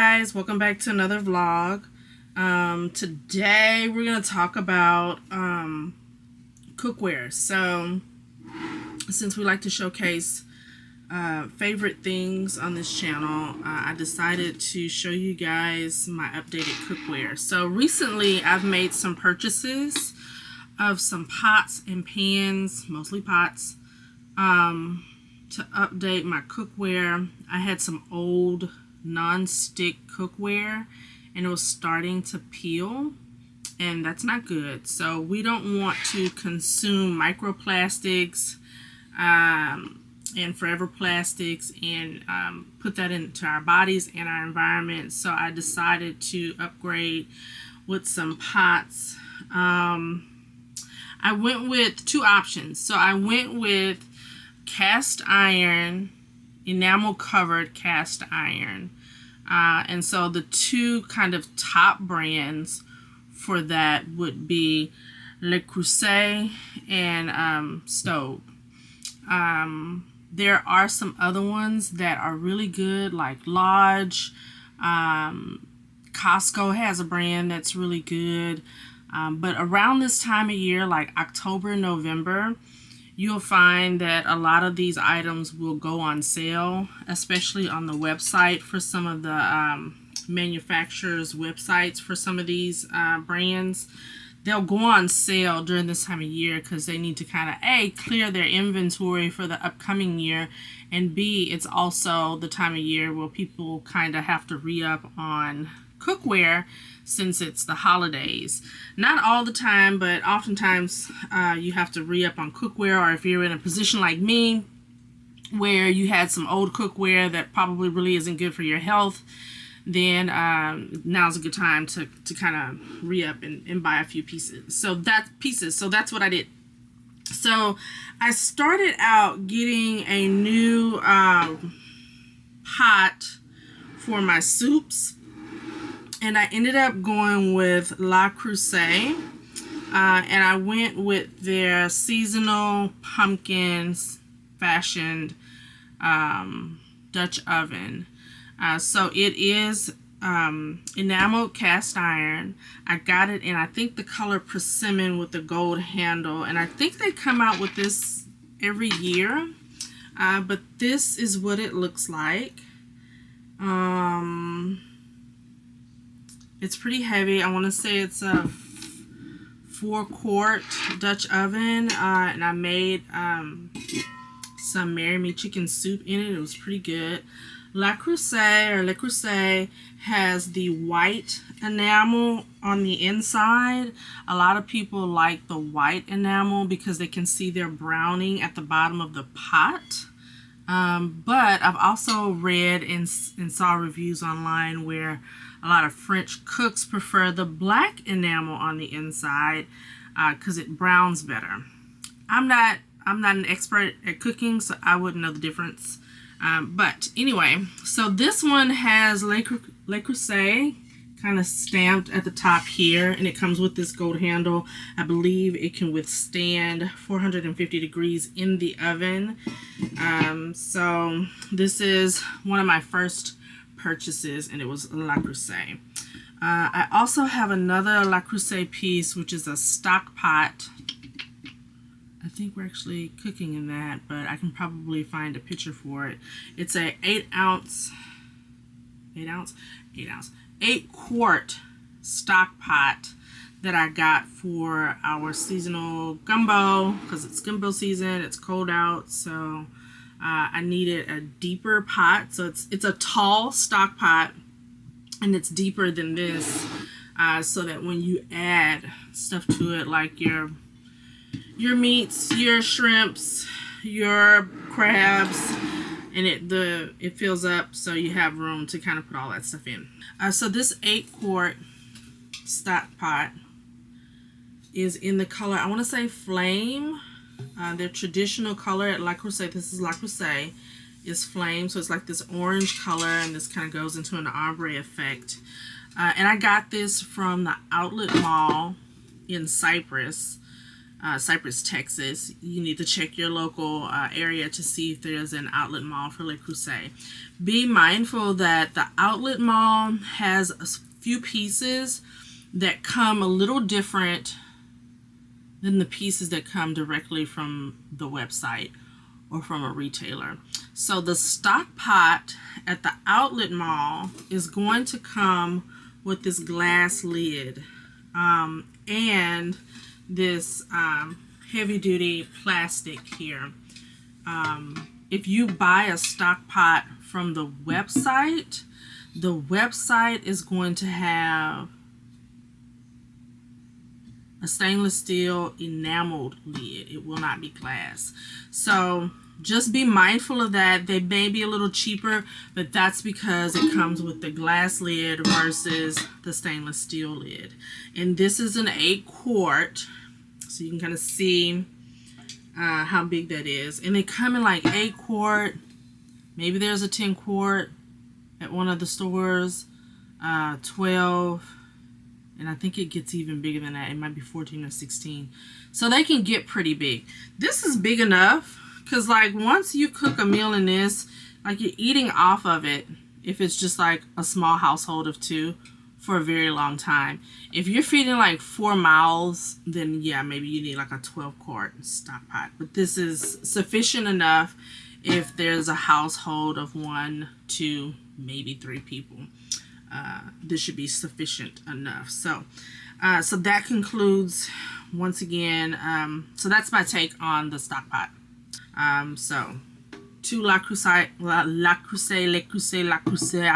guys, welcome back to another vlog. Today we're going to talk about cookware. So since we like to showcase favorite things on this channel, I decided to show you guys my updated cookware. So recently I've made some purchases of some pots and pans, mostly pots, to update my cookware. I had some old non-stick cookware and it was starting to peel, and that's not good. So we don't want to consume microplastics and forever plastics and put that into our bodies and our environment. So I decided to upgrade with some pots. I went with two options. So I went with cast iron, enamel covered cast iron, and so the two kind of top brands for that would be Creuset and Staub. There are some other ones that are really good, like Lodge. Costco has a brand that's really good, but around this time of year, like October, November, you'll find that a lot of these items will go on sale, especially on the website for some of the manufacturers' websites for some of these brands. They'll go on sale during this time of year because they need to kind of A, clear their inventory for the upcoming year, and B, it's also the time of year where people kind of have to re-up on cookware since it's the holidays. Not all the time, but oftentimes you have to re-up on cookware, or if you're in a position like me where you had some old cookware that probably really isn't good for your health, then now's a good time to kind of re-up and buy a few pieces. So that's what I did. So I started out getting a new pot for my soups, and I ended up going with Creuset, and I went with their seasonal pumpkins fashioned Dutch oven. So it is enameled cast iron. I got it in, I think, the color persimmon with the gold handle, and I think they come out with this every year, but this is what it looks like. It's pretty heavy. I want to say it's a 4-quart Dutch oven, and I made some Marry Me chicken soup in it. It was pretty good. Creuset has the white enamel on the inside. A lot of people like the white enamel because they can see their browning at the bottom of the pot. But I've also read and saw reviews online where a lot of French cooks prefer the black enamel on the inside because it browns better. I'm not an expert at cooking, so I wouldn't know the difference. But anyway, so this one has Le Creuset kind of stamped at the top here, and it comes with this gold handle. I believe it can withstand 450 degrees in the oven. So this is one of my first purchases, and it was Le Creuset. I also have another Le Creuset piece, which is a stock pot. I think we're actually cooking in that, but I can probably find a picture for it. It's a 8-quart stock pot that I got for our seasonal gumbo, because it's gumbo season, it's cold out, so I needed a deeper pot. So it's a tall stock pot, and it's deeper than this, so that when you add stuff to it, like your meats, your shrimps, your crabs, and it fills up, so you have room to kind of put all that stuff in. So this 8-quart stock pot is in the color, I want to say flame. Their traditional color at Le Creuset, this is Le Creuset, is flame. So it's like this orange color, and this kind of goes into an ombre effect. And I got this from the outlet mall in Cyprus. Cypress, Texas, you need to check your local area to see if there's an outlet mall for Le Creuset. Be mindful that the outlet mall has a few pieces that come a little different than the pieces that come directly from the website or from a retailer. So the stock pot at the outlet mall is going to come with this glass lid and this heavy duty plastic here. If you buy a stock pot from the website is going to have a stainless steel enameled lid. It will not be glass. So just be mindful of that. They may be a little cheaper, but that's because it comes with the glass lid versus the stainless steel lid. And this is an 8-quart, so you can kind of see how big that is. And they come in like 8-quart. Maybe there's a 10-quart at one of the stores, 12. And I think it gets even bigger than that. It might be 14 or 16. So they can get pretty big. This is big enough because like once you cook a meal in this, like you're eating off of it if it's just like a small household of 2 for a very long time. If you're feeding like 4 mouths, then yeah, maybe you need like a 12-quart stock pot. But this is sufficient enough if there's a household of 1, 2, maybe 3 people. This should be sufficient enough. So that concludes, once again, so that's my take on the stock pot. So 2 Le Creuset, I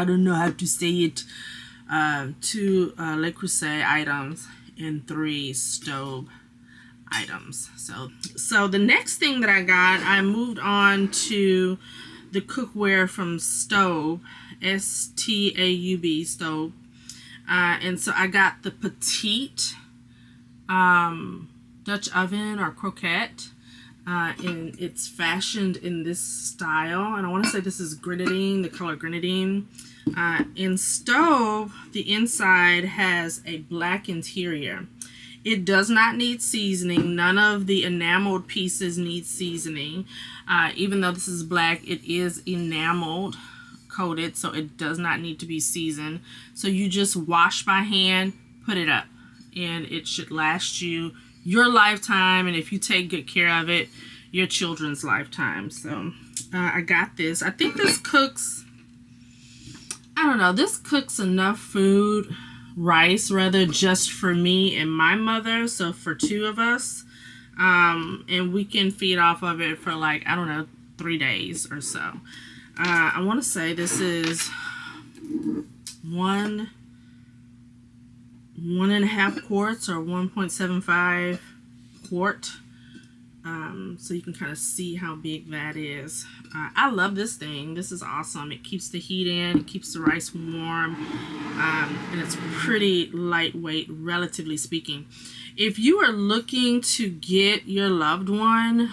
don't know how to say it. 2 Le Creuset items and 3 Staub items. So the next thing that I moved on to the cookware from Staub, S-T-A-U-B, Staub. And so I got the petite Dutch oven or croquette. And it's fashioned in this style. And I want to say this is grenadine, the color grenadine. In Staub, the inside has a black interior. It does not need seasoning. None of the enameled pieces need seasoning. Even though this is black, it is enameled coated, so it does not need to be seasoned. So you just wash by hand, put it up, and it should last you your lifetime, and if you take good care of it, your children's lifetime. So I got this. I think this cooks, I don't know, this cooks enough food, rice rather, just for me and my mother, so for 2 of us, and we can feed off of it for like, I don't know, 3 days or so. I want to say this is 1.5 quarts or 1.75 quart. So you can kind of see how big that is. I love this thing. This is awesome. It keeps the heat in, it keeps the rice warm, and it's pretty lightweight, relatively speaking. If you are looking to get your loved one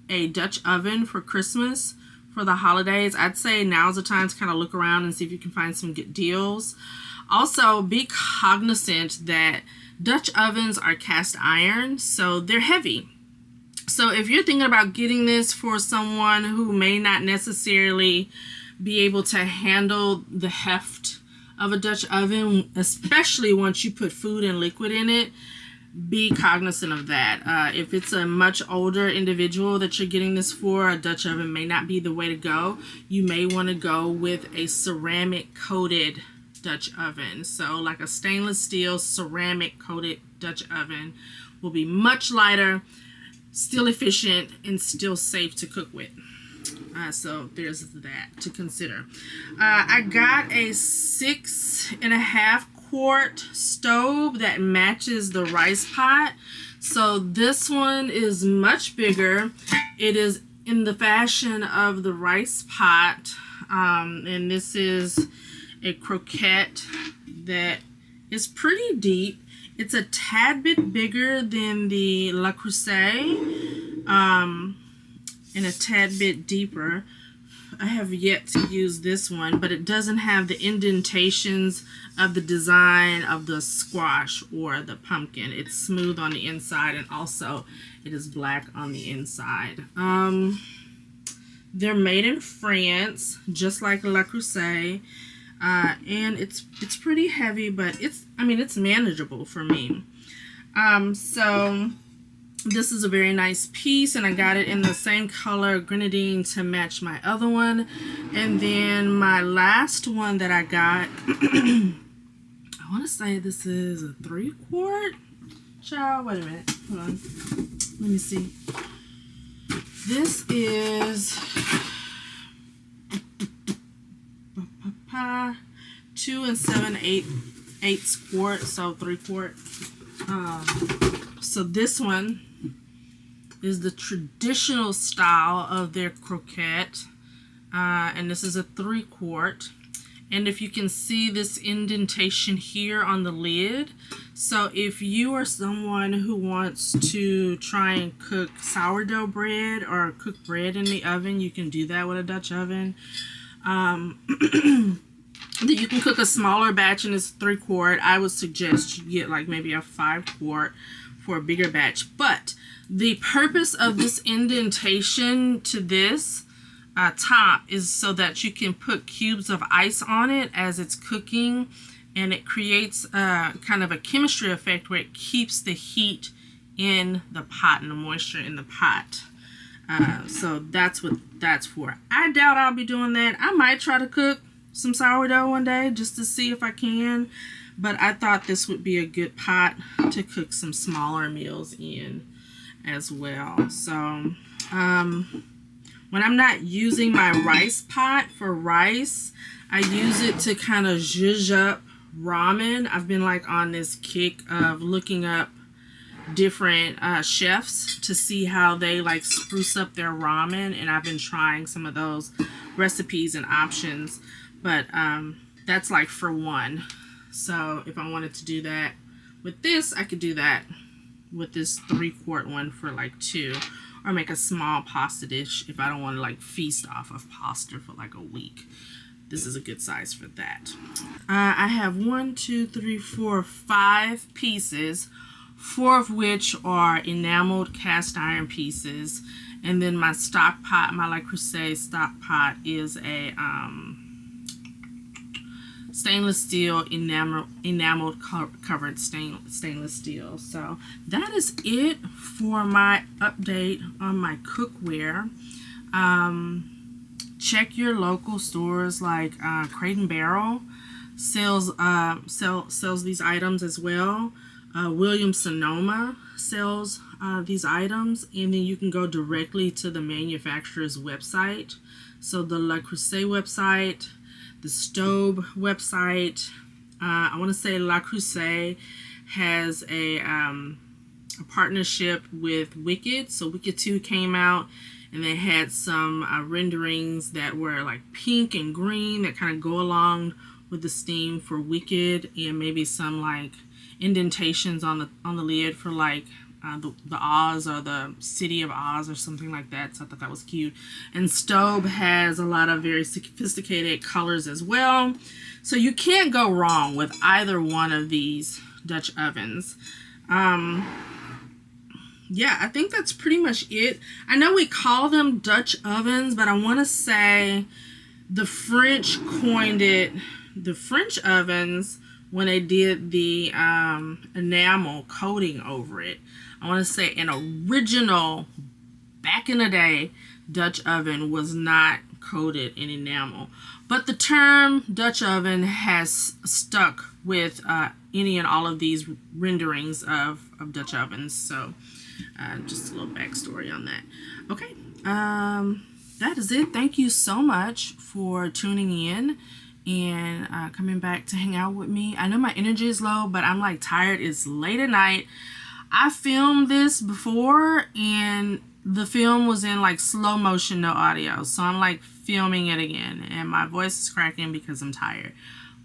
a Dutch oven for Christmas, for the holidays, I'd say now's the time to kind of look around and see if you can find some good deals. Also, be cognizant that Dutch ovens are cast iron, so they're heavy. So if you're thinking about getting this for someone who may not necessarily be able to handle the heft of a Dutch oven, especially once you put food and liquid in it, be cognizant of that. If it's a much older individual that you're getting this for, a Dutch oven may not be the way to go. You may want to go with a ceramic coated Dutch oven. So like a stainless steel ceramic coated Dutch oven will be much lighter, still efficient, and still safe to cook with. So there's that to consider. I got a 6.5 quart stove that matches the rice pot. So this one is much bigger. It is in the fashion of the rice pot. And this is a croquette that is pretty deep. It's a tad bit bigger than the Le Creuset, and a tad bit deeper. I have yet to use this one, but it doesn't have the indentations of the design of the squash or the pumpkin. It's smooth on the inside, and also it is black on the inside. They're made in France, just like Le Creuset, and it's pretty heavy, but it's manageable for me. So this is a very nice piece, and I got it in the same color grenadine to match my other one. And then my last one that I got, I want to say this is a 3-quart. Child, wait a minute, hold on, let me see. This is 2 7/8 quart, so 3-quart. So this one is the traditional style of their croquette, and this is a 3-quart. And if you can see this indentation here on the lid, so if you are someone who wants to try and cook sourdough bread or cook bread in the oven, you can do that with a Dutch oven. You can cook a smaller batch in this 3-quart. I would suggest you get like maybe a 5-quart for a bigger batch. But the purpose of this indentation to this top is so that you can put cubes of ice on it as it's cooking, and it creates kind of a chemistry effect where it keeps the heat in the pot and the moisture in the pot. So that's what that's for. I doubt I'll be doing that. I might try to cook some sourdough one day just to see if I can, but I thought this would be a good pot to cook some smaller meals in as well. So when I'm not using my rice pot for rice, I use it to kind of zhuzh up ramen. I've been like on this kick of looking up different chefs to see how they like spruce up their ramen, and I've been trying some of those recipes and options, but that's like for one. So if I wanted to do that with this, I could do that with this 3-quart one for like 2, or make a small pasta dish if I don't want to like feast off of pasta for like a week. This is a good size for that. I have 1, 2, 3, 4, 5 pieces, 4 of which are enameled cast iron pieces, and then my stock pot, my Le Creuset stock pot, is a stainless steel enameled covered stainless steel. So that is it for my update on my cookware. Check your local stores, like Crate & Barrel sells these items as well. Williams Sonoma sells these items, and then you can go directly to the manufacturer's website. So the Le Creuset website, the Staub website, I want to say Le Creuset has a partnership with Wicked. So Wicked 2 came out, and they had some renderings that were like pink and green that kind of go along with the steam for Wicked, and maybe some like indentations on the lid for like the Oz or the City of Oz or something like that. So I thought that was cute. And Staub has a lot of very sophisticated colors as well. So you can't go wrong with either one of these Dutch ovens. Yeah, I think that's pretty much it. I know we call them Dutch ovens, but I want to say the French coined it, the French ovens, when they did the enamel coating over it. I want to say an original, back in the day, Dutch oven was not coated in enamel. But the term Dutch oven has stuck with any and all of these renderings of Dutch ovens. So just a little backstory on that. Okay, that is it. Thank you so much for tuning in and coming back to hang out with me. I know my energy is low, but I'm like tired. It's late at night. I filmed this before, and the film was in like slow motion, no audio. So I'm like filming it again, and my voice is cracking because I'm tired.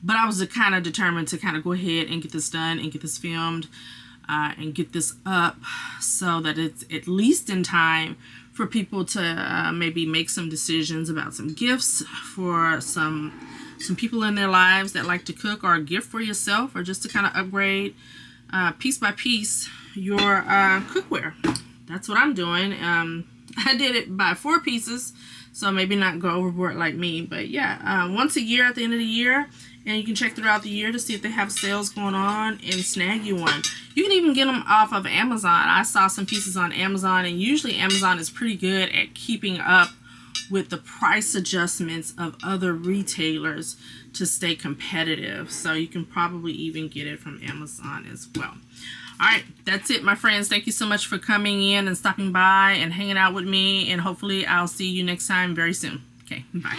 But I was kind of determined to kind of go ahead and get this done and get this filmed and get this up so that it's at least in time for people to maybe make some decisions about some gifts for some people in their lives that like to cook, or a gift for yourself, or just to kind of upgrade piece by piece your cookware. That's what I'm doing. I did it by 4 pieces, so maybe not go overboard like me, but yeah, once a year at the end of the year, and you can check throughout the year to see if they have sales going on and snag you one. You can even get them off of Amazon. I saw some pieces on Amazon, and usually Amazon is pretty good at keeping up with the price adjustments of other retailers to stay competitive. So you can probably even get it from Amazon as well. All right, that's it, my friends. Thank you so much for coming in and stopping by and hanging out with me, and hopefully I'll see you next time very soon. Okay, bye.